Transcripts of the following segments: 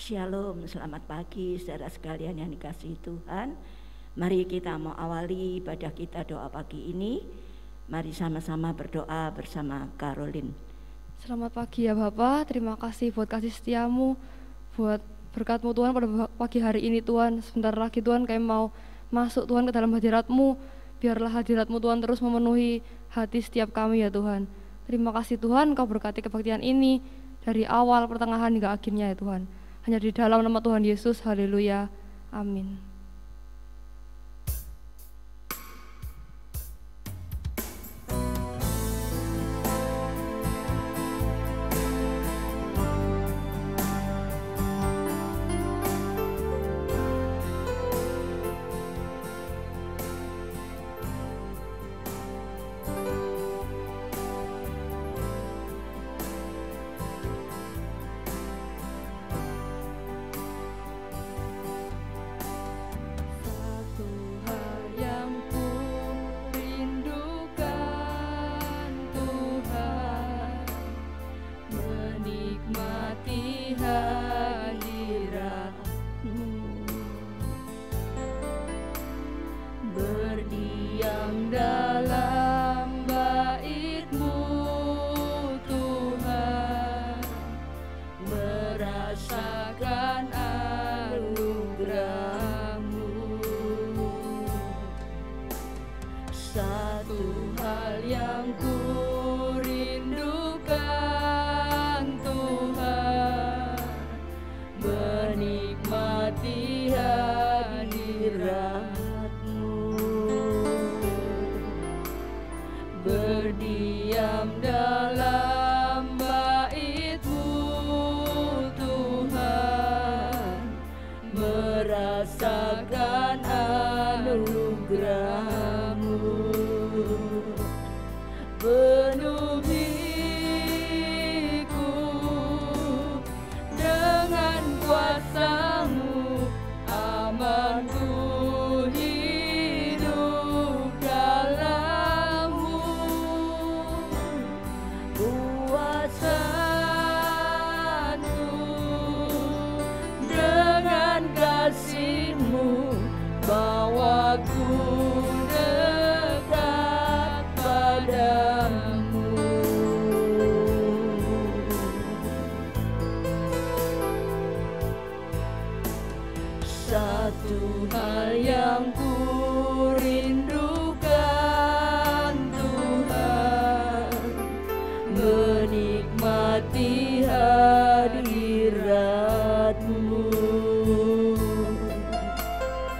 Shalom, selamat pagi saudara sekalian yang dikasihi Tuhan. Mari kita mau awali ibadah kita doa pagi ini. Mari sama-sama berdoa bersama Caroline. Selamat pagi ya Bapak, terima kasih buat kasih setiamu, buat berkat-Mu Tuhan pada pagi hari ini Tuhan. Sebentar lagi Tuhan kami mau masuk Tuhan ke dalam hadirat-Mu. Biarlah hadirat-Mu Tuhan terus memenuhi hati setiap kami ya Tuhan. Terima kasih Tuhan, Kau berkati kebaktian ini dari awal, pertengahan hingga akhirnya ya Tuhan. Hanya di dalam nama Tuhan Yesus, haleluya, amin. Satu hal yang kurindukan Tuhan, menikmati hadirat-Mu, berdiam dalam bait-Mu Tuhan, merasakan anugerah-Mu. Penuhiku dengan kuasa-Mu, amanku hidup dalam-Mu. Puaskanku dengan kasih-Mu, bawaku dekat padamu. Satu hal yang kurindukan Tuhan, menikmati hadirat-Mu,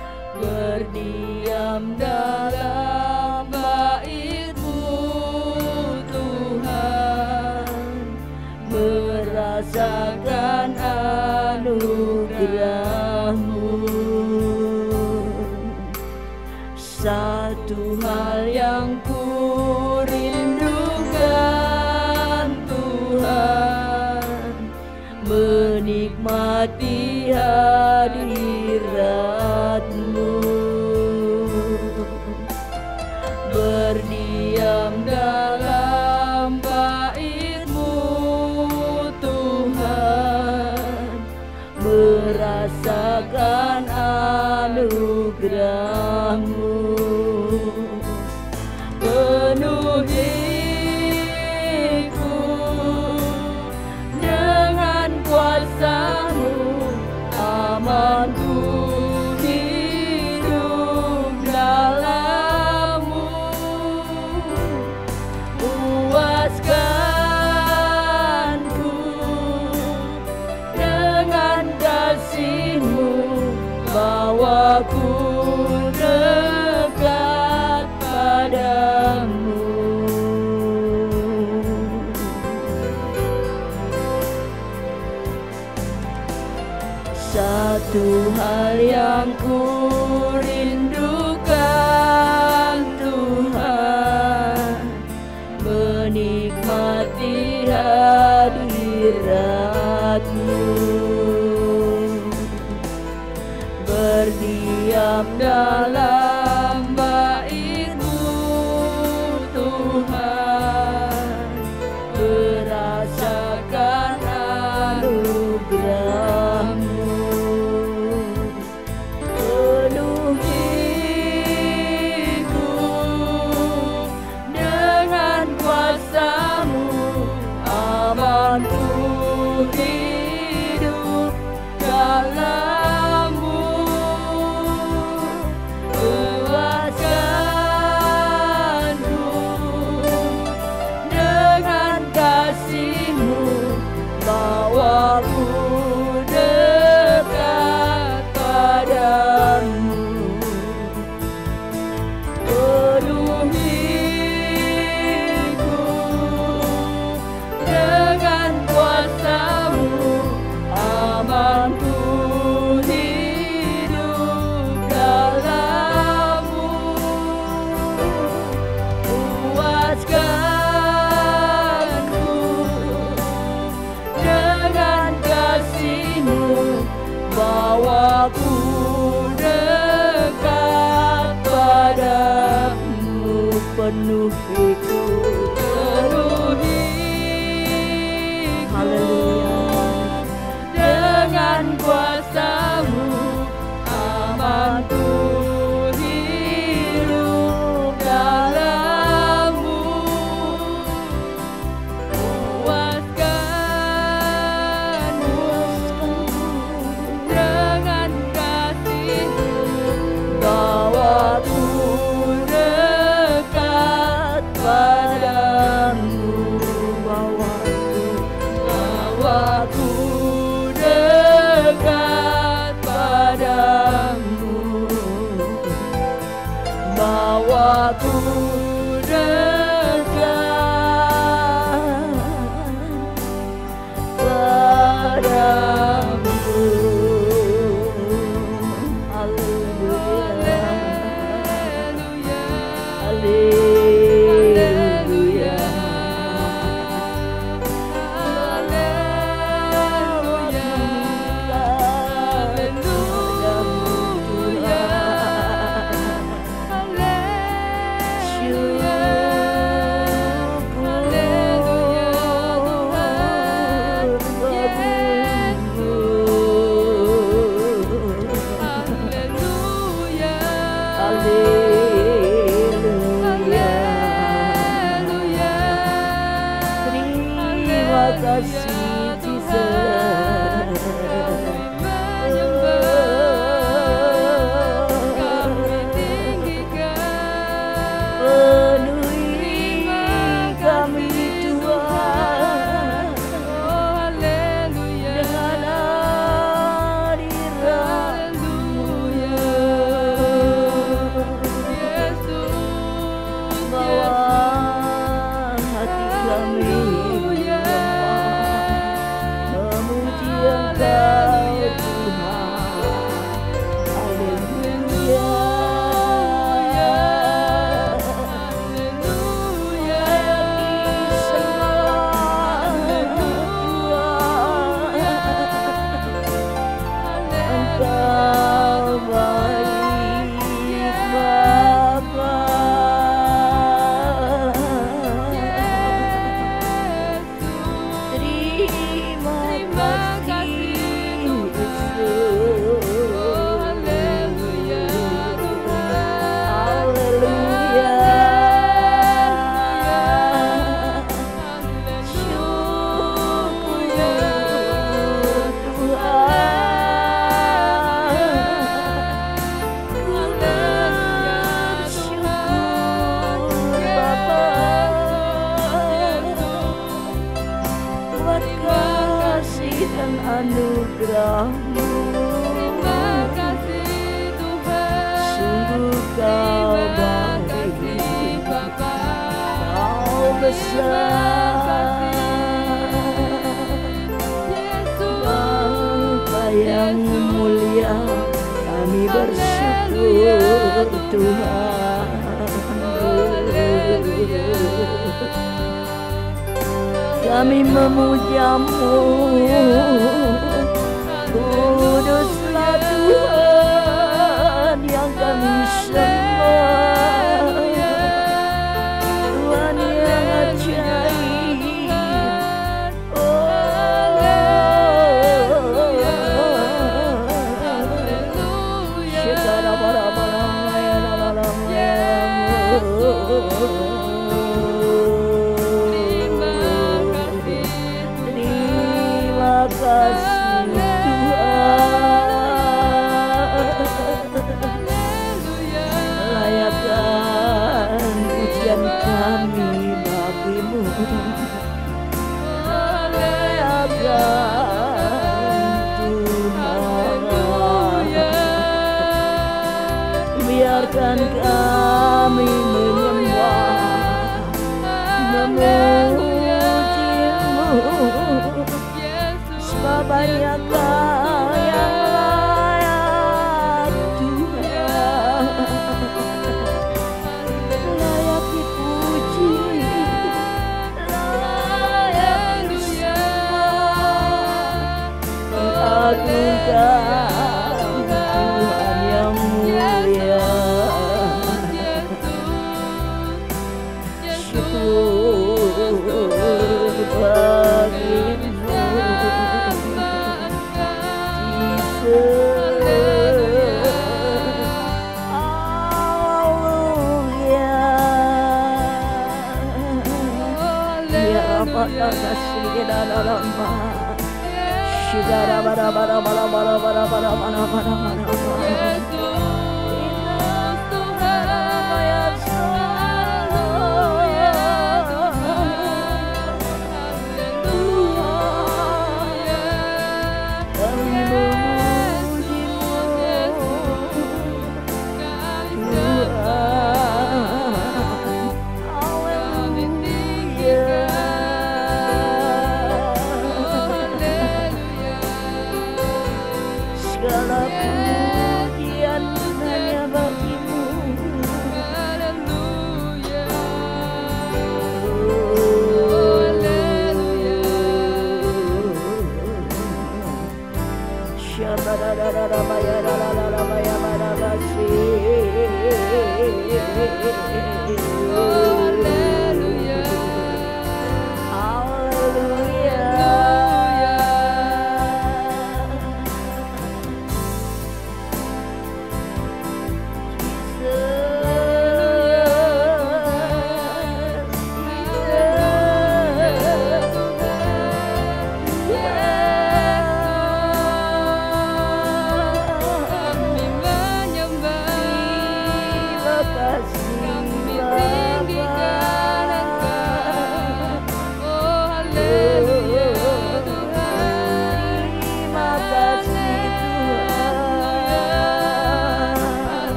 berdiam dalam bait-Mu Tuhan, merasakan anugerah-Mu. penuhiku, haleluya. Dengan kuasa-Mu amanku hidup dalam-Mu, puaskan-Mu dengan kasih-Mu, Bawaku dekat padamu, bawaku dekat padamu, bawaku dekat padamu. Haleluya, haleluya, terima kasih Jesus. Penuhi kami Tuhan dengan hadirat-Mu, bawa hati kami memuji Engkau Tuhan. Haleluya, Engkau baik Bapa. Terima kasih Yesus. Haleluya, syukur Tuhan, bersyukur Bapa buat kasih dan anugerah-Mu. Sungguh Kau baik, Kau besar, Bapa yang mulia, kami bersyukur Tuhan. Kami memuja-Mu, kuduslah Tuhan yang kami sembah, Tuhan yang ajaib. Terima kasih Tuhan, layakkan pujian kami bagi-Mu, layakkan Tuhan. Biarkan kami menyembah, memuji-Mu, sebab banyak Kau yang layak Tuhan, layak dipuji, layak disembah, diagungkan Tuhan yang mulia.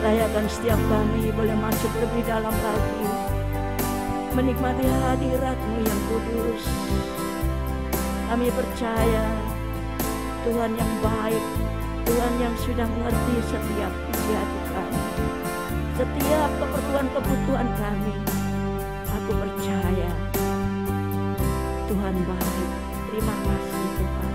Layakkan setiap kami boleh masuk lebih dalam lagi, menikmati hadirat-Mu yang kudus. Kami percaya Tuhan yang baik, Tuhan yang sudah mengerti setiap isi hati kami, setiap kebutuhan kami. Aku percaya Tuhan baik. Terima kasih Tuhan.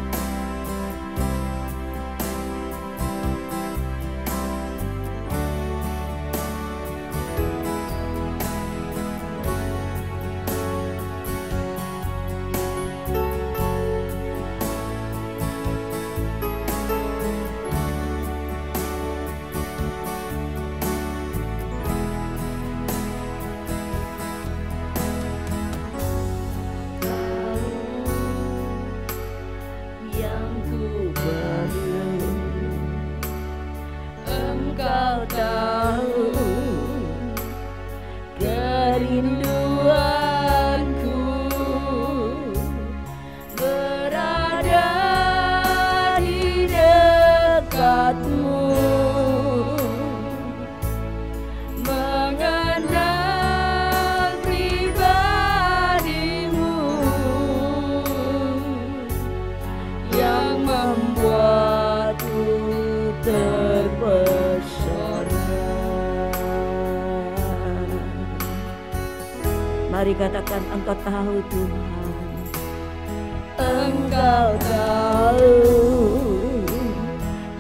Mari katakan, Engkau tahu Tuhan, Engkau tahu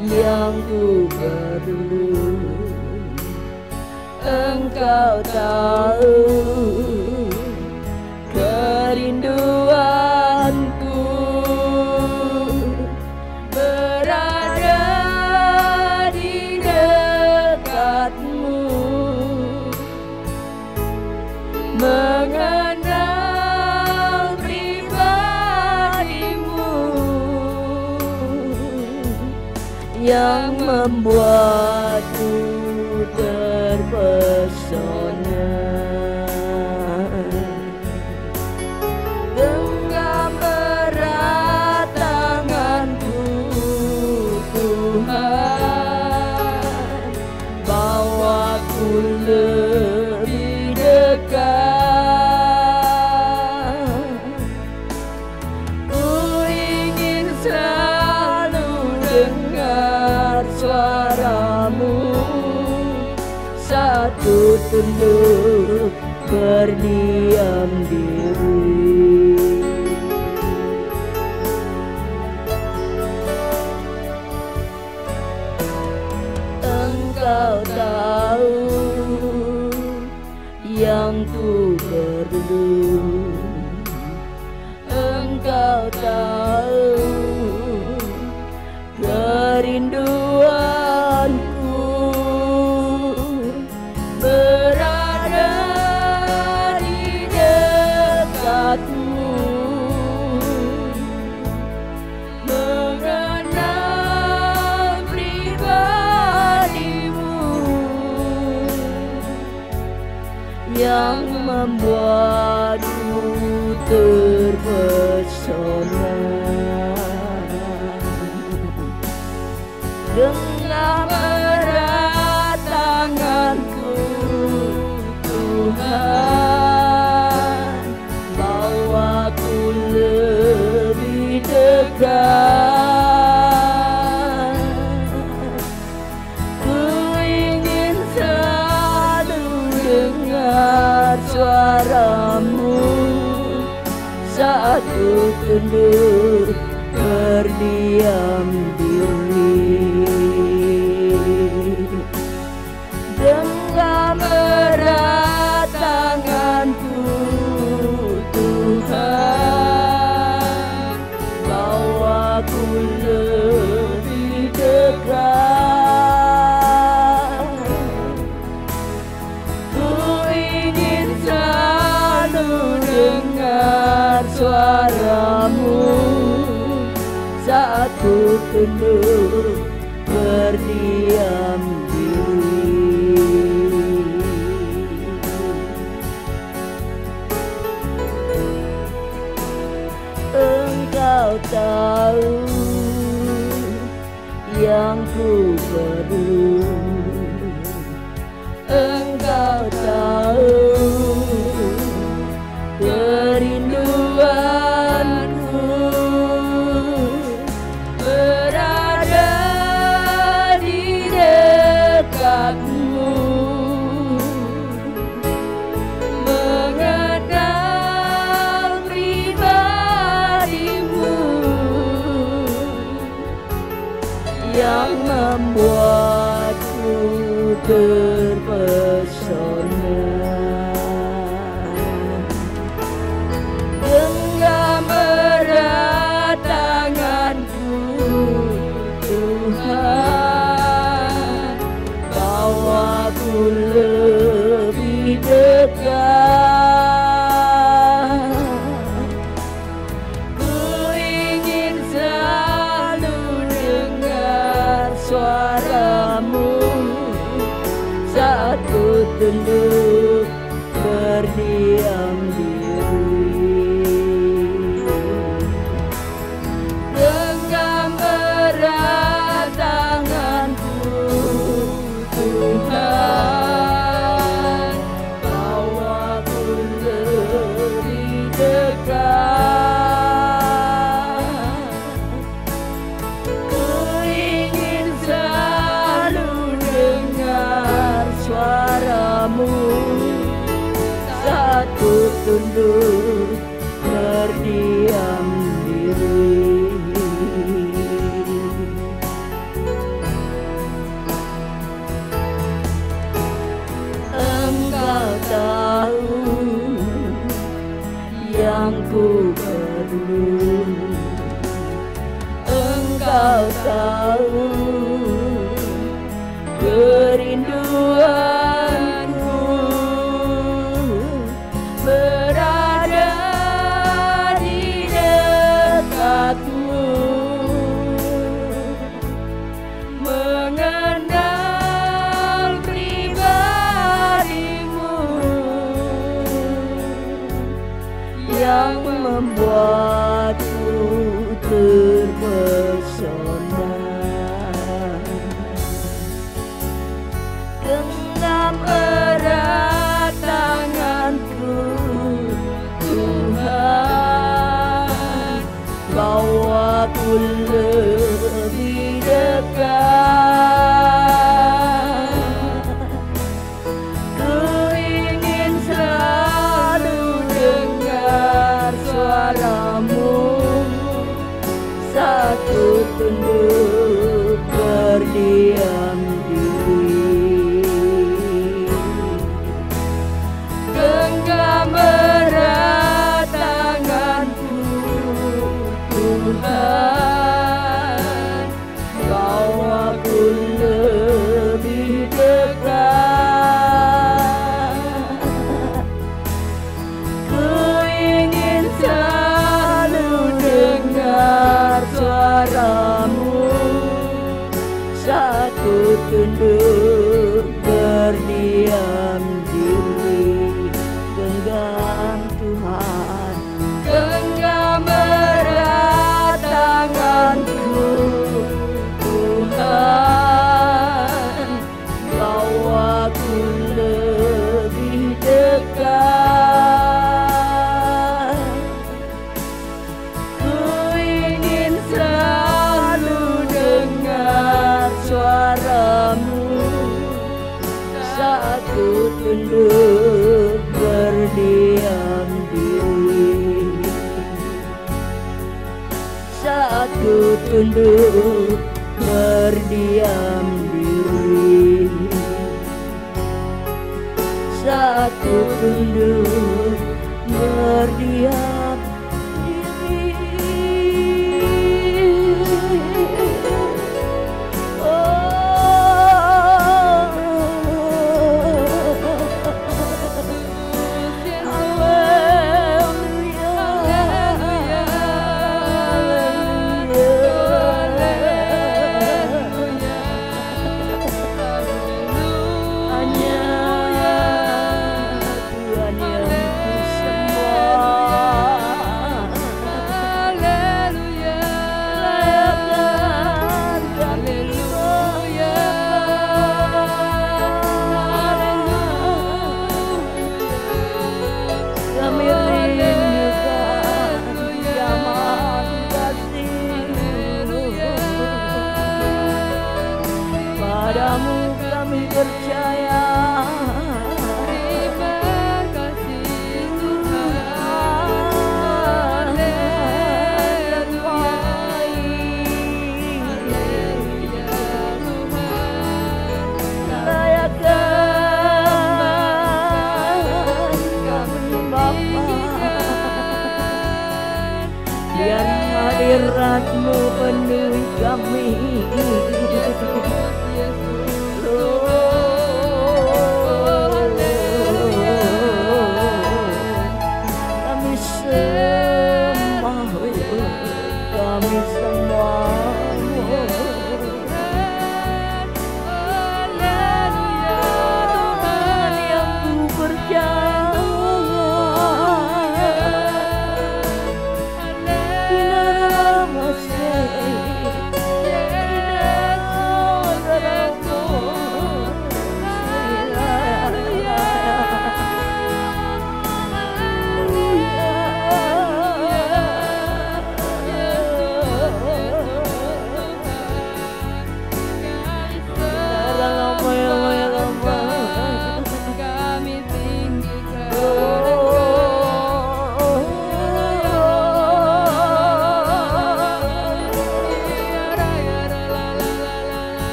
yang ku perlu, Engkau tahu kerinduanku berada di dekat-Mu, mengenal pribadi-Mu yang membuatku terpesona. Genggam erat tangan-Ku Tuhan, bawaku lebih dekat. Suara-Mu satu tunduk berdiam diri. lebih dekat. Ku ingin selalu dengar suaramu saat ku tunduk berdiam diri. Genggam erat tanganku Tuhan, bawaku lebih dekat. Ku ingin selalu dengar suaramu saat ku tunduk berdiam diri. Engkau tahu yang ku perlu, Engkau tahu kerinduanku berada di dekatmu, mengenal pribadimu yang membuatku terpesona. Genggam erat tanganku Tuhan, bawaku lebih dekat. Ku ingin selalu dengar suaramu saat ku tunduk berdiam diri. Genggam erat tanganku Tuhan, bawaku lebih dekat. Ku ingin selalu dengar suaramu saat ku tunduk berdiam diri. Engkau tahu yang ku perlu, Engkau tahu kerinduanku berada di dekatmu, mengenal pribadimu yang membuatku terpesona. Genggam erat tanganku Tuhan, bawaku lebih dekat. Ku ingin selalu dengar suaramu saat ku tunduk berdiam diri. Genggam erat tanganku Tuhan, tunduk berdiam diri, saat ku tunduk berdiam diri, saat ku tunduk berdiam diri. Padamu kami percaya. Terima kasih Tuhan. Haleluya Tuhan. Layakan kami Bapa, Biar hadirat-Mu penuhi kami. Kami sembah, kami sembah-Mu. Tuhan yang ku percaya.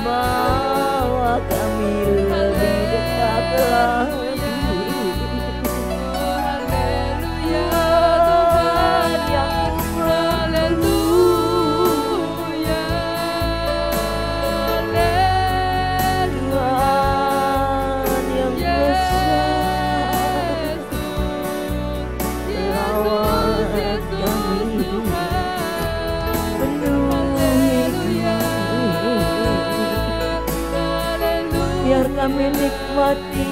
Bawa kami lebih dekat lagi. Haleluya Tuhan yang Haleluya. Tuhan yang besar, rawat kami, penuhi biar kami nikmati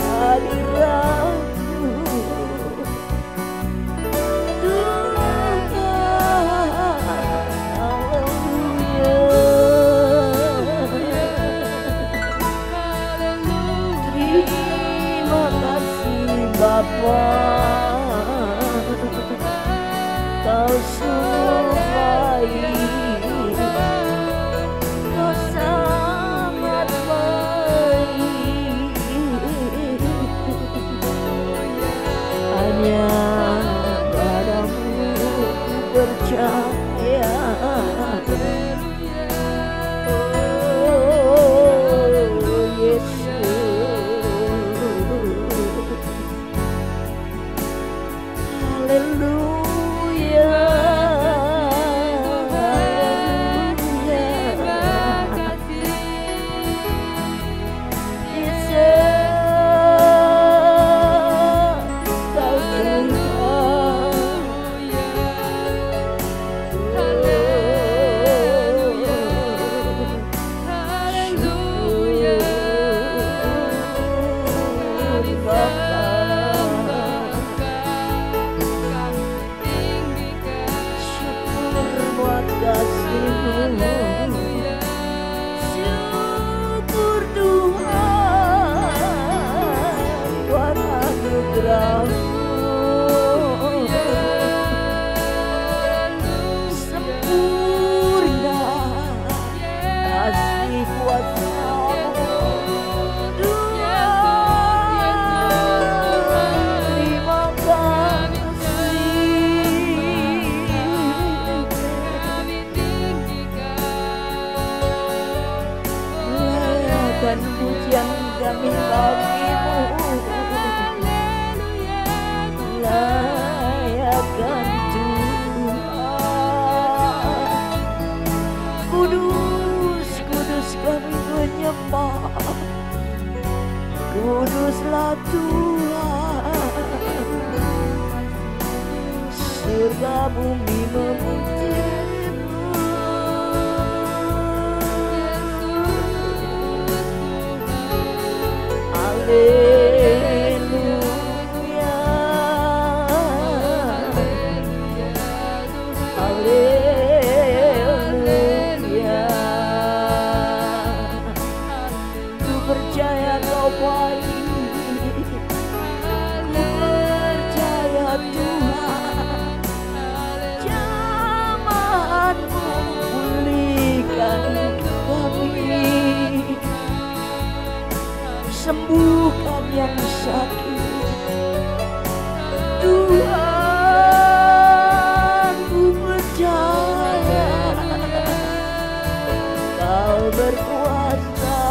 hadirat-Mu. Tuhan, haleluya. Terima kasih Bapa, Kau sungguh baik, Kau sangat baik. Hanya padamu ku percaya. Oh Yesus, haleluya, haleluya. Kuduslah Tuhan, surga bumi memuji-Mu. Haleluya, haleluya. Ku percaya Kau baik, ku percaya Tuhan, jamahan-Mu pulihkan kami, sembuhkan yang sakit. Tuhan, ku percaya Kau berkuasa.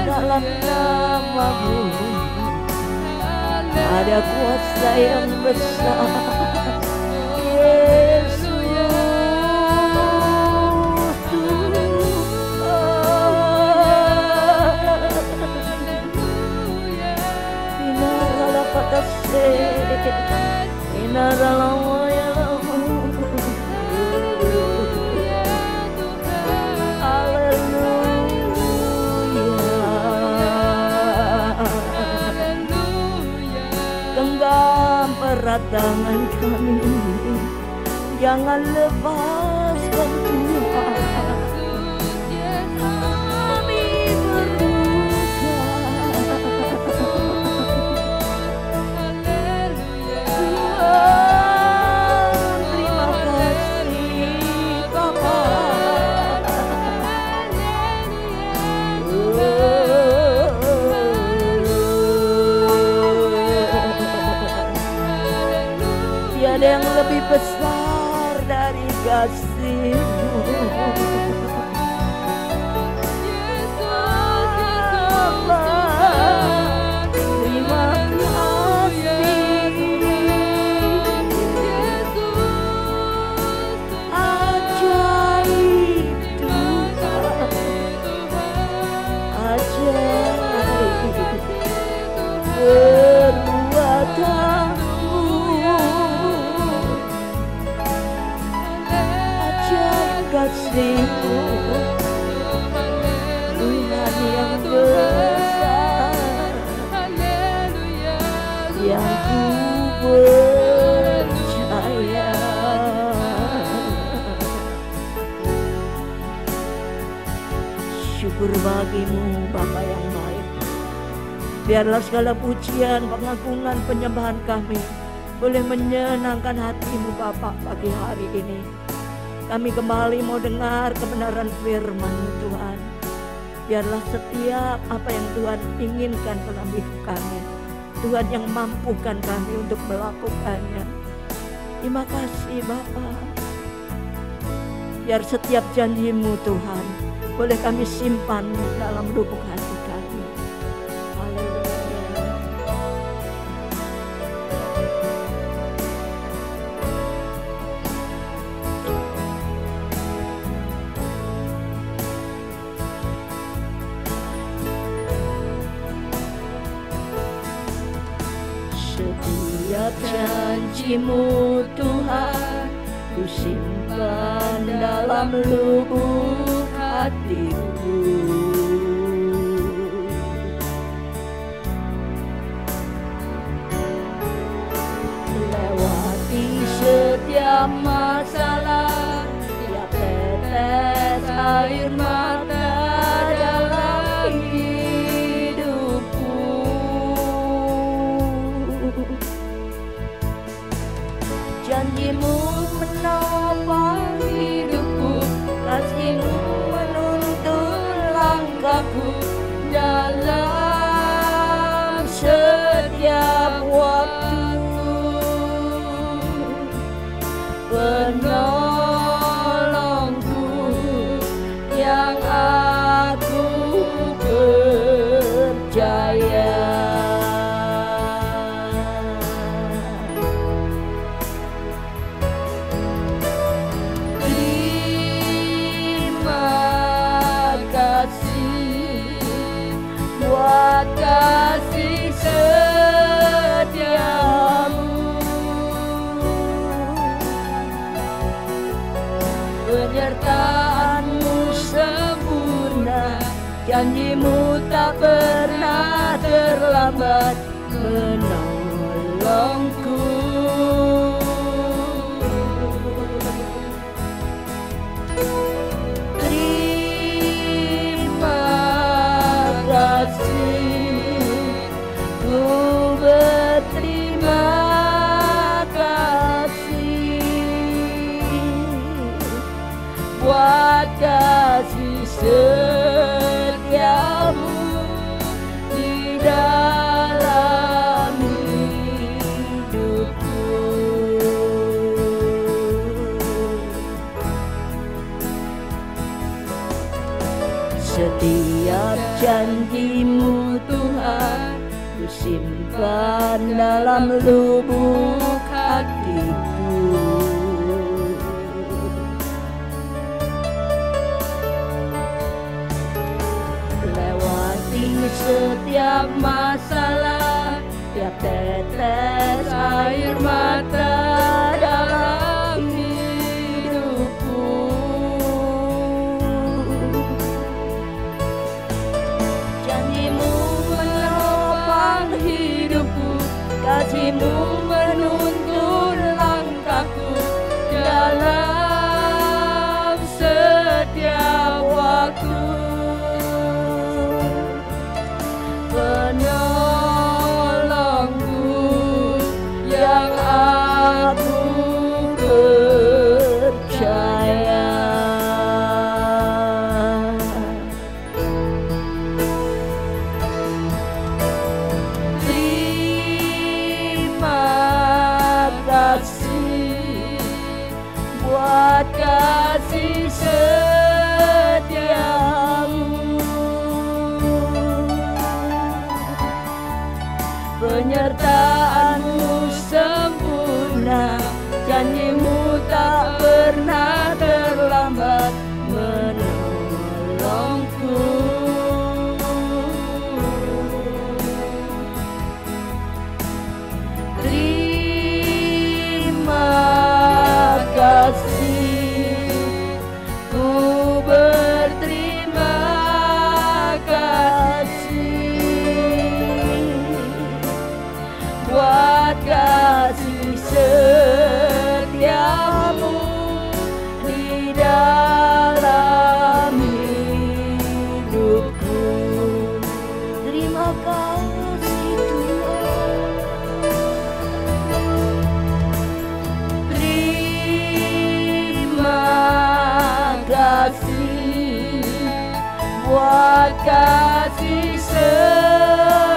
Dalam nama-Mu ada kuasa yang besar. Yesus genggam erat tangan kami, jangan lepaskan Tuhan. Kami berduka, Tuhan, terima kasih Bapa. Tiada yang lebih besar dari kasih-Mu. Terima kasih, ajaib Tuhan, ajaib perbuatan-Mu, ajaib kasih-Mu, Tuhan yang besar, yang ku percaya. Syukur bagi-Mu Bapa yang baik. Biarlah segala pujian, pengagungan, penyembahan kami boleh menyenangkan hati-Mu Bapa pagi hari ini. Kami kembali mau dengar kebenaran firman-Mu Tuhan. Biarlah setiap apa yang Tuhan inginkan dalam hidup kami, Tuhan yang mampukan kami untuk melakukannya. Terima kasih Bapa. Biar setiap janji-Mu Tuhan boleh kami simpan dalam lubuk hati kami. Haleluya. Setiap janji-Mu Tuhan ku simpan dalam lubuk hatiku. Lewati setiap masalah, tiap tetes air mata dalam hidupku. Janji-Mu menopang hidupku, kasih-Mu menuntun langkahku dalam setiap waktu. Penolongku yang aku percaya. Terima kasih janjimu tak pernah terlambat menolongku. Terima kasih, ku berterima kasih buat kasih setiamu di dalam hidupku. Setiap janjimu Tuhan ku simpan dalam lubuk hatiku. Setiap masalah, tiap tetes air mata dalam hidupku. Janjimu menopang hidupku, kasihmu menuntun langkahku dalam setiap waktu. Penolongku yang aku percaya. Terima kasih buat kasih setiamu. Penyertaanmu sempurna, janjimu tak pernah terlambat menolongku. Terima kasih, ku berterima buat kasih setiamu di dalam hidupku. Terima kasih Tuhan. Terima kasih buat kasih setiamu.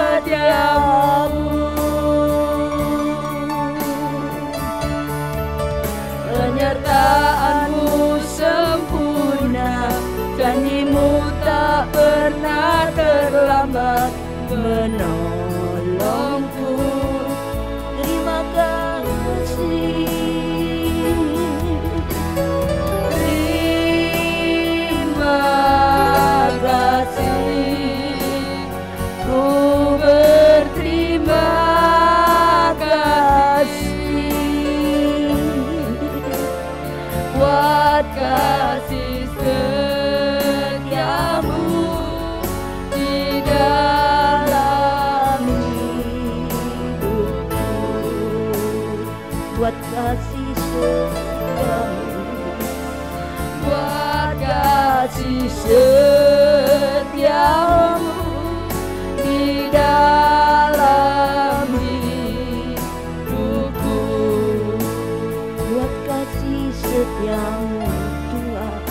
Penyertaanmu sempurna, janjimu tak pernah terlambat menolongku. Terima kasih. Terima kasih, ku berterima kasih buat kasih setiamu di dalam hidupku. Buat kasih setiamu, buat kasih setiamu di dalam hidupku. Buat kasih setiamu Tuhan,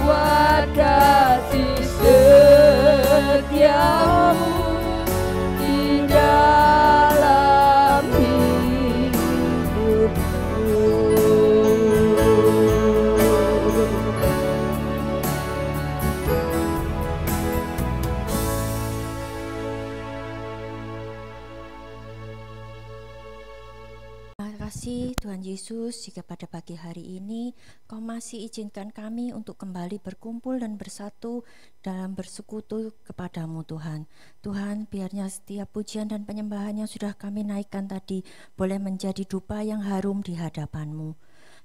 buat kasih setiamu di dalam hidupku. Terima kasih Tuhan Yesus, jika pada pagi hari ini Kau masih izinkan kami untuk kembali berkumpul dan bersatu dalam bersekutu kepadamu Tuhan. Tuhan, biarnya setiap pujian dan penyembahan yang sudah kami naikkan tadi boleh menjadi dupa yang harum di hadapan-Mu.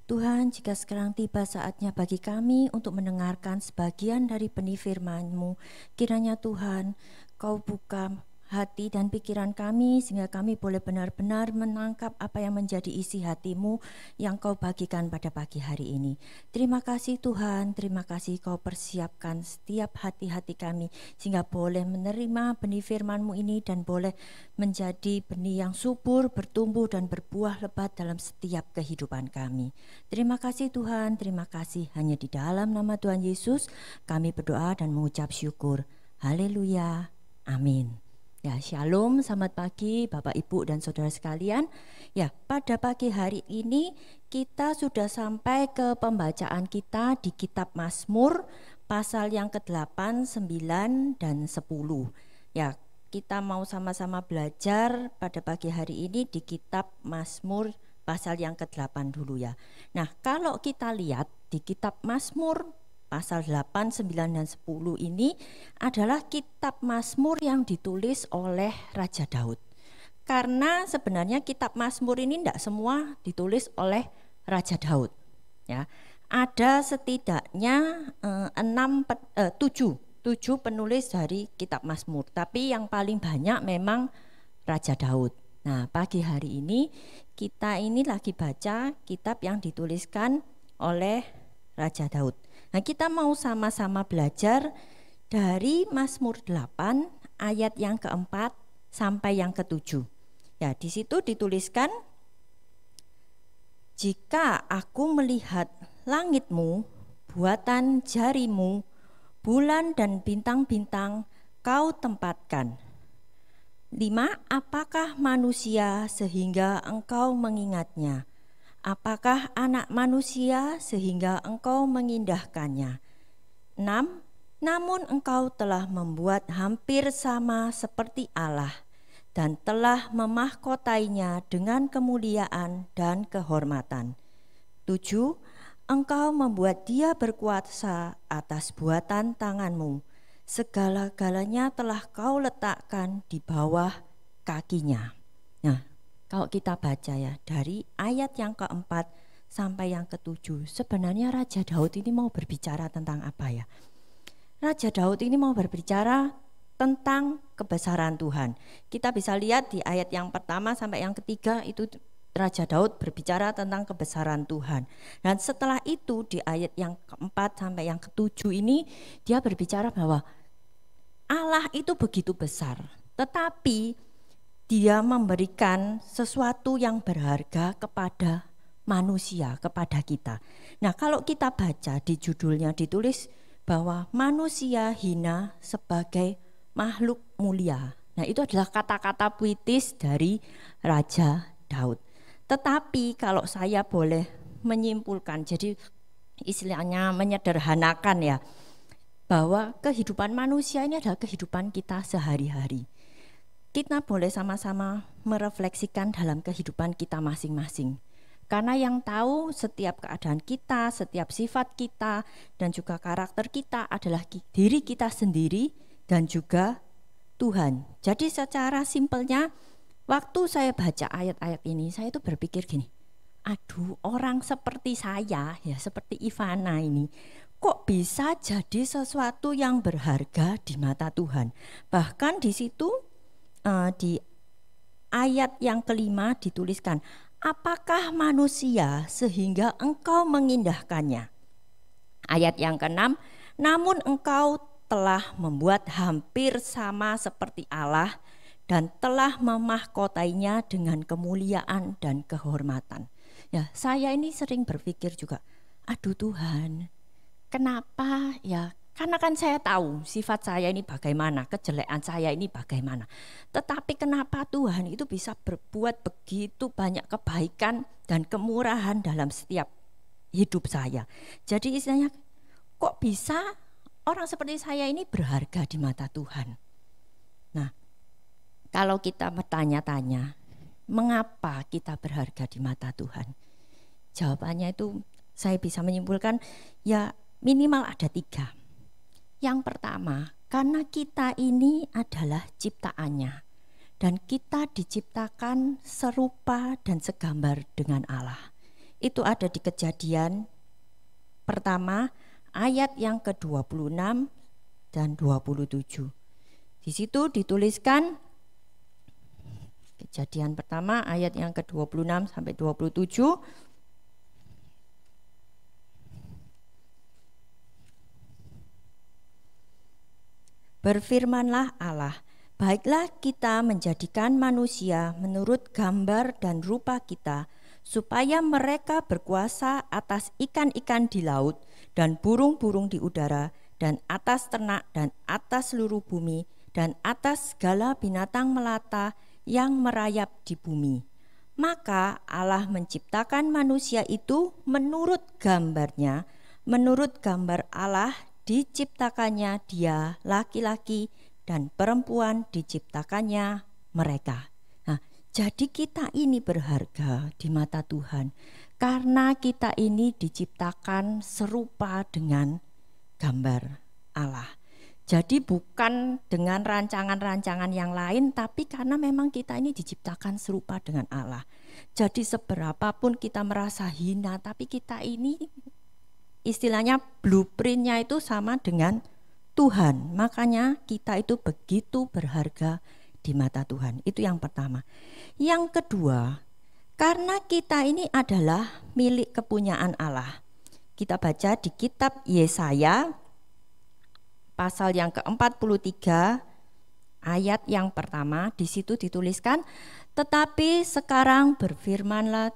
Tuhan, jika sekarang tiba saatnya bagi kami untuk mendengarkan sebagian dari benih firman-Mu, kiranya Tuhan, Kau buka hati dan pikiran kami sehingga kami boleh benar-benar menangkap apa yang menjadi isi hati-Mu yang Kau bagikan pada pagi hari ini. Terima kasih Tuhan, terima kasih Kau persiapkan setiap hati-hati kami sehingga boleh menerima benih firman-Mu ini dan boleh menjadi benih yang subur, bertumbuh dan berbuah lebat dalam setiap kehidupan kami. Terima kasih Tuhan, terima kasih. Hanya di dalam nama Tuhan Yesus kami berdoa dan mengucap syukur. Haleluya, amin. Ya, shalom, selamat pagi Bapak Ibu dan Saudara sekalian. Ya, pada pagi hari ini kita sudah sampai ke pembacaan kita di kitab Mazmur pasal yang ke-8, 9 dan 10. Ya, kita mau sama-sama belajar pada pagi hari ini di kitab Mazmur pasal yang ke-8 dulu ya. Nah, kalau kita lihat di kitab Mazmur pasal 8, 9, dan 10 ini adalah kitab Mazmur yang ditulis oleh Raja Daud. Karena sebenarnya kitab Mazmur ini tidak semua ditulis oleh Raja Daud. Ya, ada setidaknya 7 penulis dari kitab Mazmur, tapi yang paling banyak memang Raja Daud. Nah, pagi hari ini kita ini lagi baca kitab yang dituliskan oleh Raja Daud. Nah, kita mau sama-sama belajar dari Mazmur 8 ayat yang ke-4 sampai yang ke-7. Ya, di situ dituliskan, jika aku melihat langit-Mu, buatan jari-Mu, bulan dan bintang-bintang Kau tempatkan. 5. Apakah manusia sehingga Engkau mengingatnya? Apakah anak manusia sehingga Engkau mengindahkannya? 6. Namun Engkau telah membuat hampir sama seperti Allah dan telah memahkotainya dengan kemuliaan dan kehormatan. 7. Engkau membuat dia berkuasa atas buatan tangan-Mu. Segala-galanya telah Kau letakkan di bawah kakinya. Nah, kalau kita baca ya dari ayat yang ke-4 sampai yang ke-7, sebenarnya Raja Daud ini mau berbicara tentang apa ya? Raja Daud ini mau berbicara tentang kebesaran Tuhan. Kita bisa lihat di ayat yang pertama sampai yang ketiga itu Raja Daud berbicara tentang kebesaran Tuhan. Dan setelah itu di ayat yang ke-4 sampai yang ke-7 ini dia berbicara bahwa Allah itu begitu besar, tetapi Dia memberikan sesuatu yang berharga kepada manusia, kepada kita. Nah, kalau kita baca di judulnya ditulis bahwa manusia hina sebagai makhluk mulia. Nah, itu adalah kata-kata puitis dari Raja Daud. Tetapi kalau saya boleh menyimpulkan, jadi istilahnya menyederhanakan ya, bahwa kehidupan manusia ini adalah kehidupan kita sehari-hari. Kita boleh sama-sama merefleksikan dalam kehidupan kita masing-masing. Karena yang tahu setiap keadaan kita, setiap sifat kita, dan juga karakter kita adalah diri kita sendiri dan juga Tuhan. Jadi secara simpelnya, waktu saya baca ayat-ayat ini, saya itu berpikir gini, aduh, orang seperti saya, ya seperti Ivana ini, kok bisa jadi sesuatu yang berharga di mata Tuhan. Bahkan di situ di ayat yang ke-5 dituliskan, apakah manusia sehingga Engkau mengindahkannya? Ayat yang ke-6, namun Engkau telah membuat hampir sama seperti Allah dan telah memahkotainya dengan kemuliaan dan kehormatan. Ya, saya ini sering berpikir juga, aduh Tuhan, kenapa ya? Karena kan saya tahu sifat saya ini bagaimana, kejelekan saya ini bagaimana. Tetapi kenapa Tuhan itu bisa berbuat begitu banyak kebaikan dan kemurahan dalam setiap hidup saya. Jadi istilahnya, kok bisa orang seperti saya ini berharga di mata Tuhan? Nah, kalau kita bertanya-tanya, mengapa kita berharga di mata Tuhan? Jawabannya itu saya bisa menyimpulkan ya minimal ada 3. Yang pertama, karena kita ini adalah ciptaannya dan kita diciptakan serupa dan segambar dengan Allah. Itu ada di Kejadian pertama ayat yang ke-26 dan 27. Di situ dituliskan Kejadian pertama ayat yang ke-26 sampai 27. Berfirmanlah Allah, baiklah kita menjadikan manusia menurut gambar dan rupa kita, supaya mereka berkuasa atas ikan-ikan di laut dan burung-burung di udara dan atas ternak dan atas seluruh bumi dan atas segala binatang melata yang merayap di bumi. Maka Allah menciptakan manusia itu menurut gambarnya, menurut gambar Allah diciptakannya dia, laki-laki dan perempuan diciptakannya mereka. Nah, jadi kita ini berharga di mata Tuhan karena kita ini diciptakan serupa dengan gambar Allah. Jadi bukan dengan rancangan-rancangan yang lain, tapi karena memang kita ini diciptakan serupa dengan Allah. Jadi seberapapun kita merasa hina, tapi kita ini istilahnya blueprintnya itu sama dengan Tuhan. Makanya kita itu begitu berharga di mata Tuhan. Itu yang pertama. Yang kedua, karena kita ini adalah milik kepunyaan Allah. Kita baca di kitab Yesaya pasal yang ke-43 ayat yang pertama. Di situ dituliskan, tetapi sekarang berfirmanlah,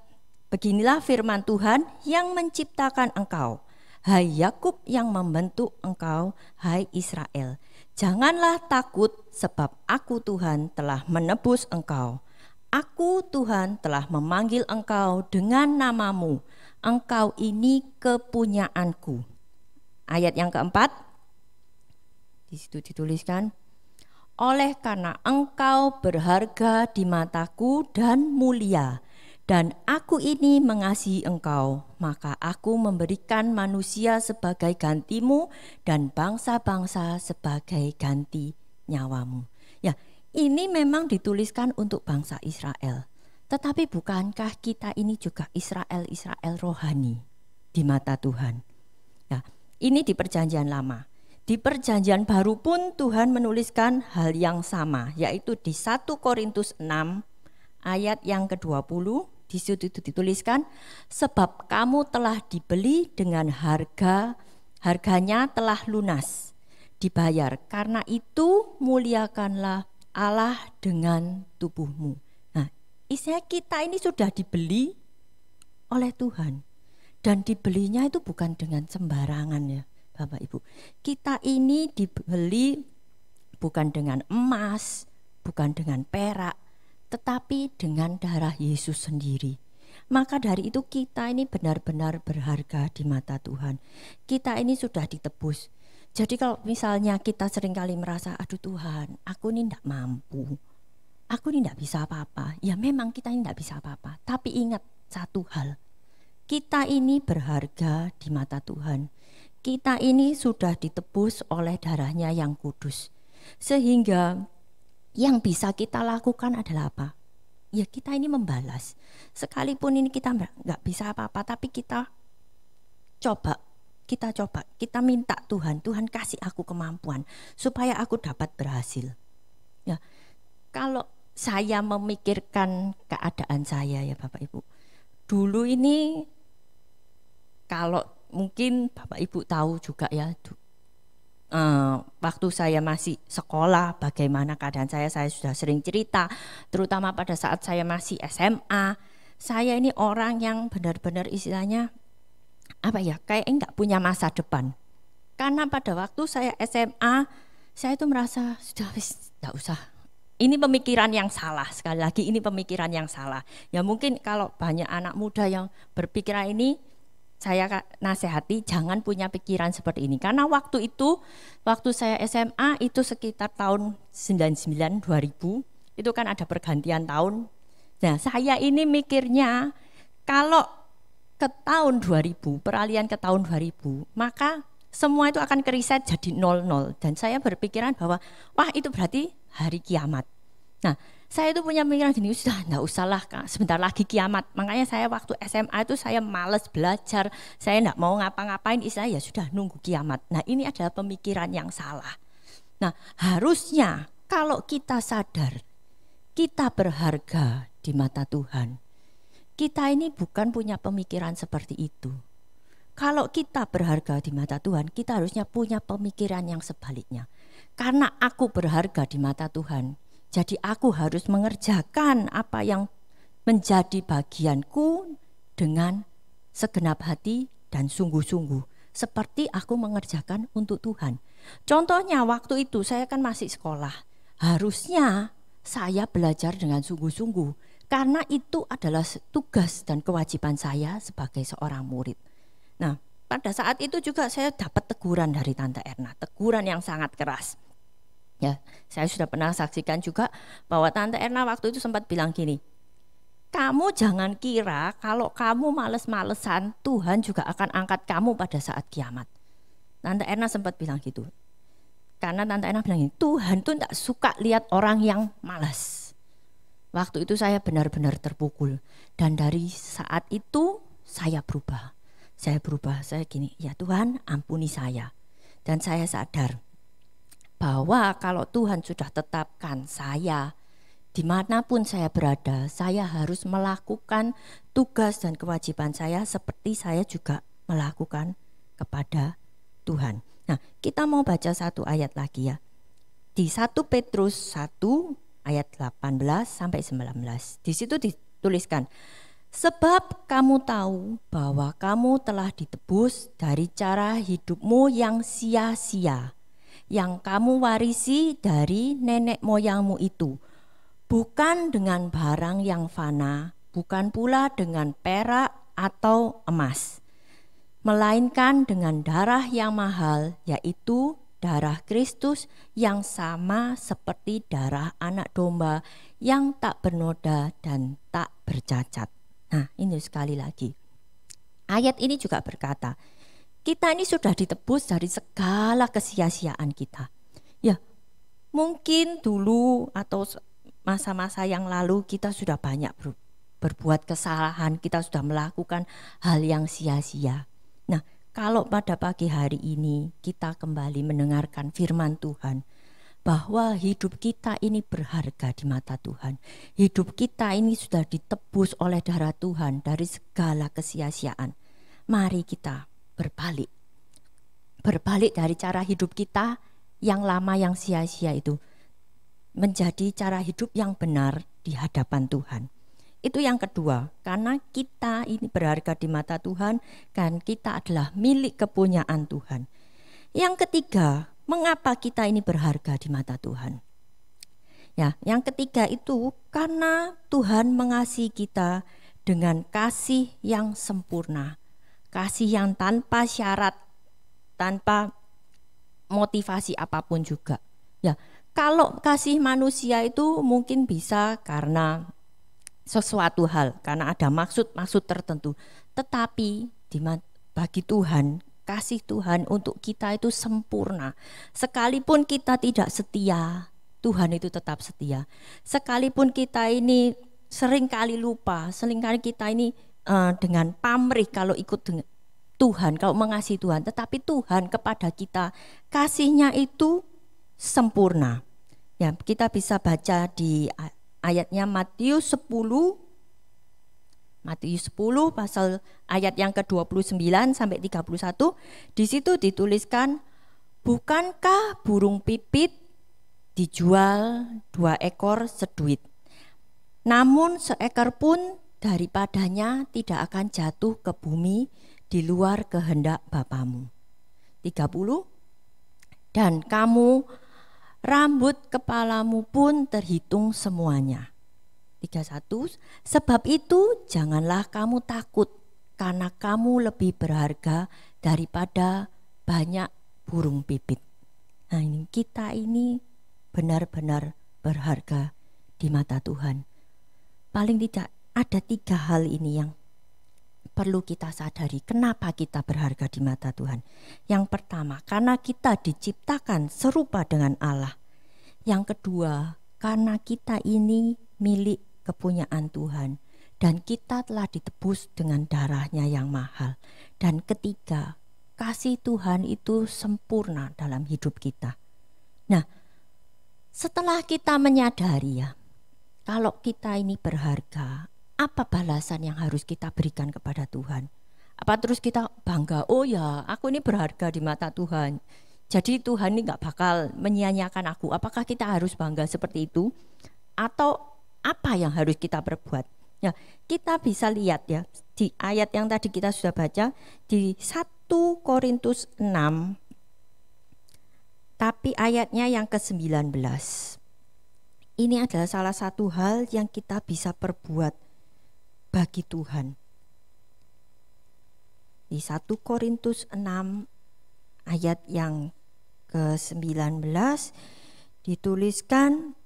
beginilah firman Tuhan yang menciptakan engkau, hai Yakub, yang membentuk engkau, hai Israel. Janganlah takut, sebab aku Tuhan telah menebus engkau. Aku Tuhan telah memanggil engkau dengan namamu. Engkau ini kepunyaanku. Ayat yang keempat, di situ dituliskan, oleh karena engkau berharga di mataku dan mulia, dan aku ini mengasihi engkau, maka aku memberikan manusia sebagai gantimu dan bangsa-bangsa sebagai ganti nyawamu. Ya, ini memang dituliskan untuk bangsa Israel. Tetapi bukankah kita ini juga Israel rohani di mata Tuhan? Ya, ini di Perjanjian Lama. Di Perjanjian Baru pun Tuhan menuliskan hal yang sama, yaitu di 1 Korintus 6 ayat yang ke-20. Di situ dituliskan, sebab kamu telah dibeli dengan harga, harganya telah lunas, dibayar. Karena itu muliakanlah Allah dengan tubuhmu. Nah, isinya kita ini sudah dibeli oleh Tuhan. Dan dibelinya itu bukan dengan sembarangan ya Bapak Ibu. Kita ini dibeli bukan dengan emas, bukan dengan perak, tetapi dengan darah Yesus sendiri. Maka dari itu kita ini benar-benar berharga di mata Tuhan. Kita ini sudah ditebus. Jadi kalau misalnya kita seringkali merasa, aduh Tuhan, aku ini tidak mampu, aku ini tidak bisa apa-apa. Ya memang kita ini tidak bisa apa-apa. Tapi ingat satu hal, kita ini berharga di mata Tuhan. Kita ini sudah ditebus oleh darahnya yang kudus. Sehingga yang bisa kita lakukan adalah apa? Ya kita ini membalas. Sekalipun ini kita nggak bisa apa-apa, tapi kita coba, kita minta Tuhan kasih aku kemampuan supaya aku dapat berhasil. Ya, kalau saya memikirkan keadaan saya ya Bapak Ibu, dulu ini kalau mungkin Bapak Ibu tahu juga ya, waktu saya masih sekolah bagaimana keadaan saya sudah sering cerita, terutama pada saat saya masih SMA. Saya ini orang yang benar-benar istilahnya kayak enggak punya masa depan. Karena pada waktu saya SMA, saya itu merasa sudah enggak usah. Ini pemikiran yang salah, sekali lagi ini pemikiran yang salah. Ya mungkin kalau banyak anak muda yang berpikiran ini, saya nasihati jangan punya pikiran seperti ini. Karena waktu saya SMA itu sekitar tahun 99 2000, itu kan ada pergantian tahun. Nah, saya ini mikirnya kalau ke tahun 2000, peralihan ke tahun 2000, maka semua itu akan kereset jadi 00. Dan saya berpikiran bahwa wah itu berarti hari kiamat. Nah, Saya itu punya pemikiran gini, sudah enggak usahlah, sebentar lagi kiamat. Makanya saya waktu SMA itu saya malas belajar, saya enggak mau ngapa-ngapain, istilah ya sudah nunggu kiamat. Nah, ini adalah pemikiran yang salah. Nah, harusnya kalau kita sadar kita berharga di mata Tuhan, kita ini bukan punya pemikiran seperti itu. Kalau kita berharga di mata Tuhan, kita harusnya punya pemikiran yang sebaliknya. Karena aku berharga di mata Tuhan, jadi aku harus mengerjakan apa yang menjadi bagianku dengan segenap hati dan sungguh-sungguh. Seperti aku mengerjakan untuk Tuhan. Contohnya waktu itu saya kan masih sekolah. Harusnya saya belajar dengan sungguh-sungguh. Karena itu adalah tugas dan kewajiban saya sebagai seorang murid. Nah, pada saat itu juga saya dapat teguran dari Tante Erna. Teguran yang sangat keras. Ya, saya sudah pernah saksikan juga bahwa Tante Erna waktu itu sempat bilang gini, kamu jangan kira kalau kamu males-malesan Tuhan juga akan angkat kamu pada saat kiamat. Tante Erna sempat bilang gitu. Karena Tante Erna bilang gini, Tuhan tuh tidak suka lihat orang yang malas. Waktu itu saya benar-benar terpukul. Dan dari saat itu saya berubah. Saya gini, ya Tuhan ampuni saya. Dan saya sadar bahwa kalau Tuhan sudah tetapkan saya, dimanapun saya berada, saya harus melakukan tugas dan kewajiban saya seperti saya juga melakukan kepada Tuhan. Nah, kita mau baca satu ayat lagi ya. Di 1 Petrus 1 ayat 18 sampai 19. Di situ dituliskan, sebab kamu tahu bahwa kamu telah ditebus dari cara hidupmu yang sia-sia, yang kamu warisi dari nenek moyangmu itu, bukan dengan barang yang fana, bukan pula dengan perak atau emas, melainkan dengan darah yang mahal, yaitu darah Kristus yang sama seperti darah anak domba yang tak bernoda dan tak bercacat. Nah, ini sekali lagi. Ayat ini juga berkata, kita ini sudah ditebus dari segala kesia-siaan kita. Ya, mungkin dulu atau masa-masa yang lalu kita sudah banyak berbuat kesalahan, kita sudah melakukan hal yang sia-sia. Nah, kalau pada pagi hari ini kita kembali mendengarkan firman Tuhan, bahwa hidup kita ini berharga di mata Tuhan. Hidup kita ini sudah ditebus oleh darah Tuhan dari segala kesia-siaan. Mari kita berbalik dari cara hidup kita yang lama, yang sia-sia itu, menjadi cara hidup yang benar di hadapan Tuhan. Itu yang kedua, karena kita ini berharga di mata Tuhan, kan kita adalah milik kepunyaan Tuhan. Yang ketiga, mengapa kita ini berharga di mata Tuhan? Ya, yang ketiga itu karena Tuhan mengasihi kita dengan kasih yang sempurna. Kasih yang tanpa syarat, tanpa motivasi apapun juga. Ya, kalau kasih manusia itu mungkin bisa karena sesuatu hal, karena ada maksud-maksud tertentu. Tetapi bagi Tuhan, kasih Tuhan untuk kita itu sempurna. Sekalipun kita tidak setia, Tuhan itu tetap setia. Sekalipun kita ini seringkali lupa, seringkali kita ini dengan pamrih kalau ikut dengan Tuhan, kalau mengasihi Tuhan, tetapi Tuhan kepada kita kasihnya itu sempurna. Ya, kita bisa baca di ayatnya Matius 10 pasal ayat yang ke-29 sampai 31. Di situ dituliskan, bukankah burung pipit dijual 2 ekor seduit, namun seekor pun daripadanya tidak akan jatuh ke bumi di luar kehendak Bapamu. 30. Dan kamu, rambut kepalamu pun terhitung semuanya. 31. Sebab itu janganlah kamu takut, karena kamu lebih berharga daripada banyak burung pipit. Nah, ini kita ini benar-benar berharga di mata Tuhan. Paling tidak ada 3 hal ini yang perlu kita sadari kenapa kita berharga di mata Tuhan. Yang pertama, karena kita diciptakan serupa dengan Allah. Yang kedua, karena kita ini milik kepunyaan Tuhan dan kita telah ditebus dengan darahnya yang mahal. Dan ketiga, kasih Tuhan itu sempurna dalam hidup kita. Nah, setelah kita menyadari ya, kalau kita ini berharga, apa balasan yang harus kita berikan kepada Tuhan? Apa terus kita bangga, oh ya aku ini berharga di mata Tuhan, jadi Tuhan ini gak bakal menyia-nyiakan aku. Apakah kita harus bangga seperti itu? Atau apa yang harus kita perbuat? Ya, kita bisa lihat ya di ayat yang tadi kita sudah baca di 1 Korintus 6, tapi ayatnya yang ke-19. Ini adalah salah satu hal yang kita bisa perbuat bagi Tuhan. Di 1 Korintus 6 ayat yang ke-19 dituliskan,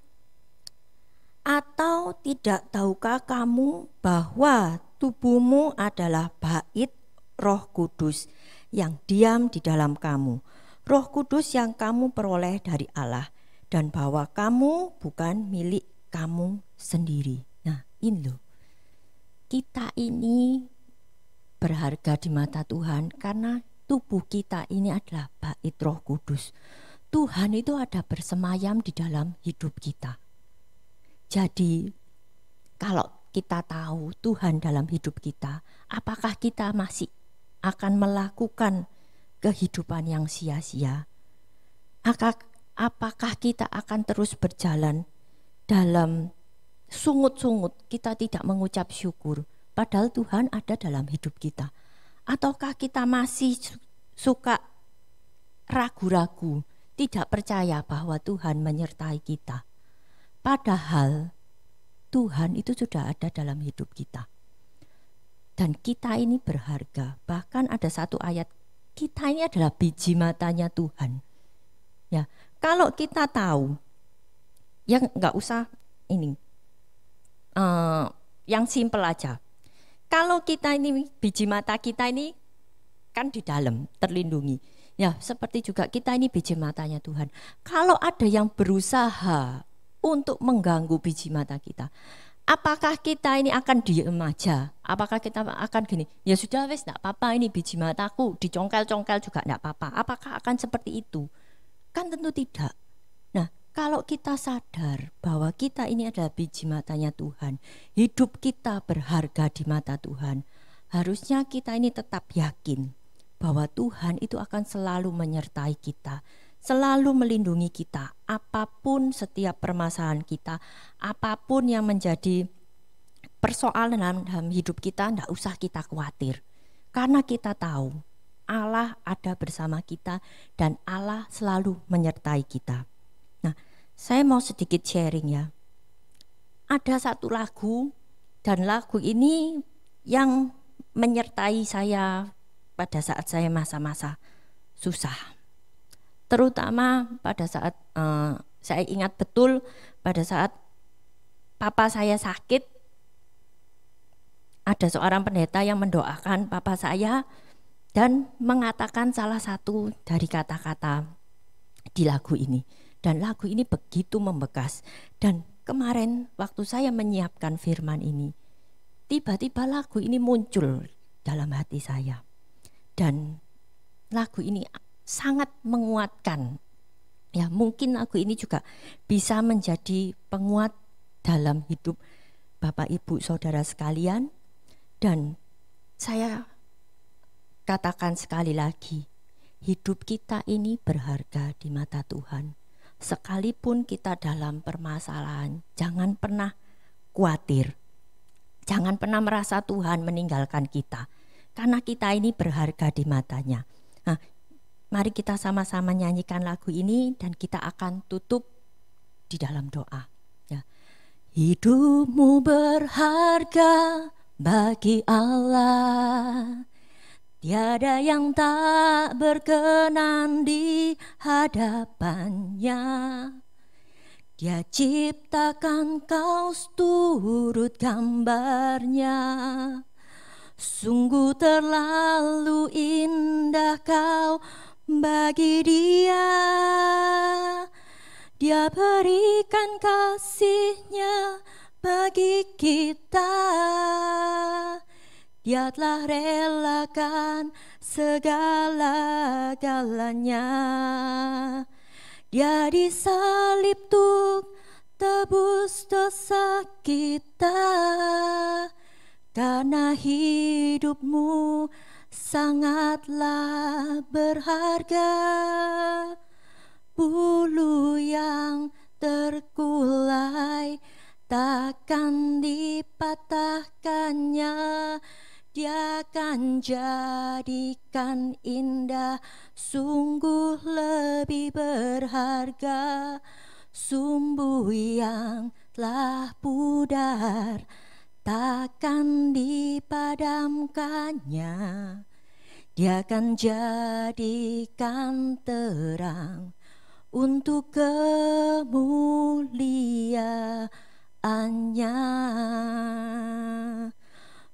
atau tidak tahukah kamu bahwa tubuhmu adalah bait Roh Kudus yang diam di dalam kamu, Roh Kudus yang kamu peroleh dari Allah, dan bahwa kamu bukan milik kamu sendiri. Nah, ini loh, kita ini berharga di mata Tuhan karena tubuh kita ini adalah bait Roh Kudus. Tuhan itu ada bersemayam di dalam hidup kita. Jadi kalau kita tahu Tuhan dalam hidup kita, apakah kita masih akan melakukan kehidupan yang sia-sia? Apakah kita akan terus berjalan dalam sungut-sungut, kita tidak mengucap syukur padahal Tuhan ada dalam hidup kita? Ataukah kita masih suka ragu-ragu, tidak percaya bahwa Tuhan menyertai kita? Padahal Tuhan itu sudah ada dalam hidup kita. Dan kita ini berharga. Bahkan ada satu ayat, kita ini adalah biji matanya Tuhan. Ya, kalau kita tahu, ya nggak usah ini, yang simpel aja. Kalau kita ini biji mata kita ini kan di dalam terlindungi. Ya, seperti juga kita ini biji matanya Tuhan. Kalau ada yang berusaha untuk mengganggu biji mata kita, apakah kita ini akan diem aja? Apakah kita akan gini, ya sudah wes enggak apa-apa, ini biji mataku dicongkel-congkel juga enggak apa-apa? Apakah akan seperti itu? Kan tentu tidak. Nah, kalau kita sadar bahwa kita ini adalah biji matanya Tuhan, hidup kita berharga di mata Tuhan, harusnya kita ini tetap yakin bahwa Tuhan itu akan selalu menyertai kita, selalu melindungi kita, apapun setiap permasalahan kita, apapun yang menjadi persoalan dalam hidup kita, tidak usah kita khawatir. Karena kita tahu Allah ada bersama kita dan Allah selalu menyertai kita. Nah, saya mau sedikit sharing ya. Ada satu lagu, dan lagu ini yang menyertai saya pada saat saya masa-masa susah. Terutama pada saat saya ingat betul pada saat papa saya sakit, ada seorang pendeta yang mendoakan papa saya dan mengatakan salah satu dari kata-kata di lagu ini. Dan lagu ini begitu membekas. Dan kemarin waktu saya menyiapkan firman ini, tiba-tiba lagu ini muncul dalam hati saya. Dan lagu ini sangat menguatkan. Ya, mungkin lagu ini juga bisa menjadi penguat dalam hidup Bapak Ibu Saudara sekalian. Dan saya katakan sekali lagi, hidup kita ini berharga di mata Tuhan. Sekalipun kita dalam permasalahan, jangan pernah khawatir. Jangan pernah merasa Tuhan meninggalkan kita, karena kita ini berharga di matanya. Nah, mari kita sama-sama nyanyikan lagu ini dan kita akan tutup di dalam doa. Ya. Hidupmu berharga bagi Allah, tiada yang tak berkenan di hadapannya. Dia ciptakan kau turut gambarnya. Sungguh terlalu indah kau bagi dia. Dia berikan kasih-Nya bagi kita. Dia telah relakan segala-galanya. Dia disalib untuk tebus dosa kita. Karena hidupmu sangatlah berharga. Bulu yang terkulai takkan dipatahkannya. Dia akan jadikan indah, sungguh lebih berharga. Sumbu yang telah pudar takkan dipadamkannya. Dia akan jadikan terang untuk kemuliaan-Nya.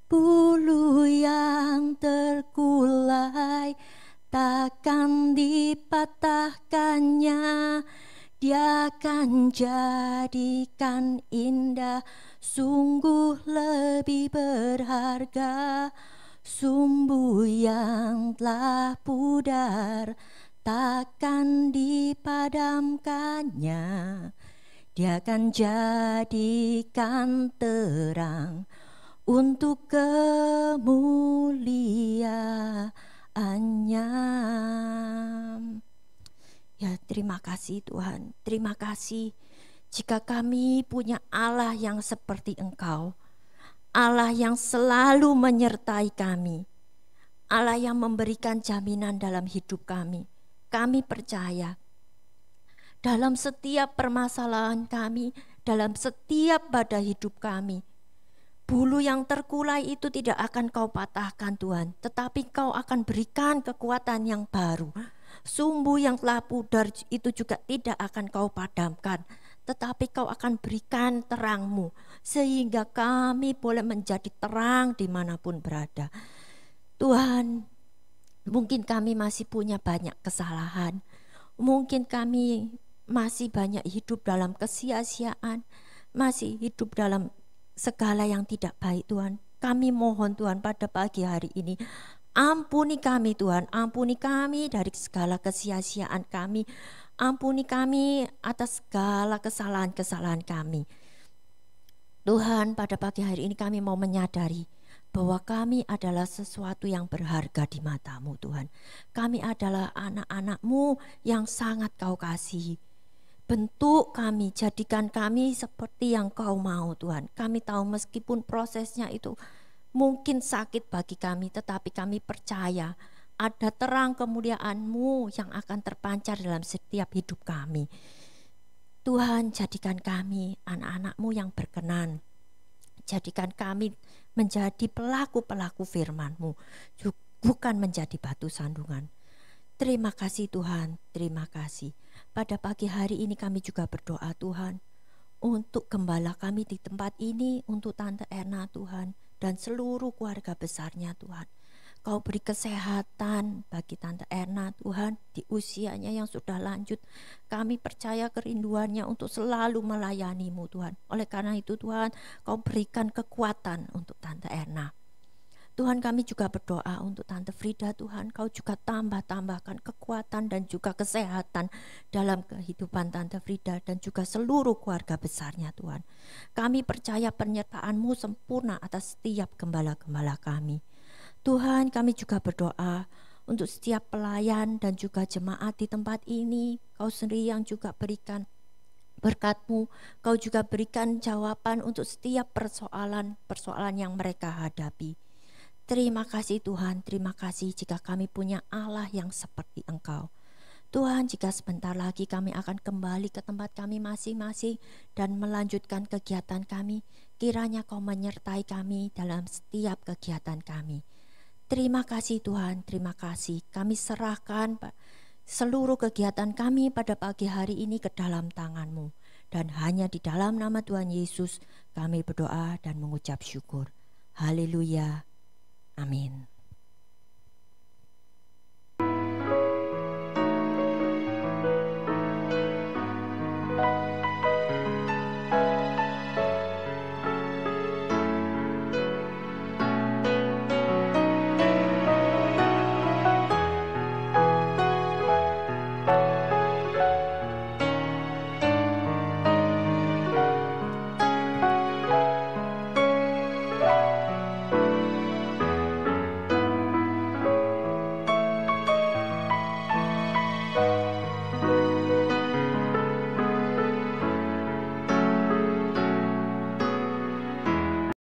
Bulu yang terkulai takkan dipatahkannya. Dia akan jadikan indah, sungguh lebih berharga. Sumbu yang telah pudar takkan dipadamkannya. Dia akan jadikan terang untuk kemuliaan-Nya. Ya, terima kasih Tuhan, terima kasih jika kami punya Allah yang seperti Engkau, Allah yang selalu menyertai kami, Allah yang memberikan jaminan dalam hidup kami. Kami percaya dalam setiap permasalahan kami, dalam setiap badai hidup kami, bulu yang terkulai itu tidak akan Kau patahkan Tuhan, tetapi Kau akan berikan kekuatan yang baru. Sumbu yang telah pudar itu juga tidak akan Kau padamkan, tetapi Kau akan berikan terang-Mu, sehingga kami boleh menjadi terang dimanapun berada. Tuhan, mungkin kami masih punya banyak kesalahan, mungkin kami masih banyak hidup dalam kesia-siaan, masih hidup dalam segala yang tidak baik Tuhan. Kami mohon Tuhan pada pagi hari ini, ampuni kami Tuhan, ampuni kami dari segala kesia-siaan kami, ampuni kami atas segala kesalahan-kesalahan kami. Tuhan, pada pagi hari ini kami mau menyadari bahwa kami adalah sesuatu yang berharga di mata-Mu Tuhan. Kami adalah anak-anak-Mu yang sangat Kau kasihi. Bentuk kami, jadikan kami seperti yang Kau mau Tuhan. Kami tahu meskipun prosesnya itu mungkin sakit bagi kami, tetapi kami percaya ada terang kemuliaan-Mu yang akan terpancar dalam setiap hidup kami. Tuhan, jadikan kami anak-anak-Mu yang berkenan. Jadikan kami menjadi pelaku-pelaku firman-Mu, bukan menjadi batu sandungan. Terima kasih Tuhan, terima kasih. Pada pagi hari ini kami juga berdoa Tuhan, untuk gembala kami di tempat ini, untuk Tante Erna Tuhan, dan seluruh keluarga besarnya Tuhan. Kau beri kesehatan bagi Tante Erna Tuhan di usianya yang sudah lanjut. Kami percaya kerinduannya untuk selalu melayani-Mu Tuhan. Oleh karena itu Tuhan, Kau berikan kekuatan untuk Tante Erna. Tuhan, kami juga berdoa untuk Tante Frida Tuhan. Kau juga tambahkan kekuatan dan juga kesehatan dalam kehidupan Tante Frida dan juga seluruh keluarga besarnya Tuhan. Kami percaya penyertaan-Mu sempurna atas setiap gembala-gembala kami. Tuhan, kami juga berdoa untuk setiap pelayan dan juga jemaat di tempat ini. Kau sendiri yang juga berikan berkat-Mu. Kau juga berikan jawaban untuk setiap persoalan yang mereka hadapi. Terima kasih Tuhan, terima kasih jika kami punya Allah yang seperti Engkau. Tuhan, jika sebentar lagi kami akan kembali ke tempat kami masing-masing dan melanjutkan kegiatan kami, kiranya Kau menyertai kami dalam setiap kegiatan kami. Terima kasih Tuhan, terima kasih. Kami serahkan seluruh kegiatan kami pada pagi hari ini ke dalam tangan-Mu. Dan hanya di dalam nama Tuhan Yesus kami berdoa dan mengucap syukur. Haleluya. Amin.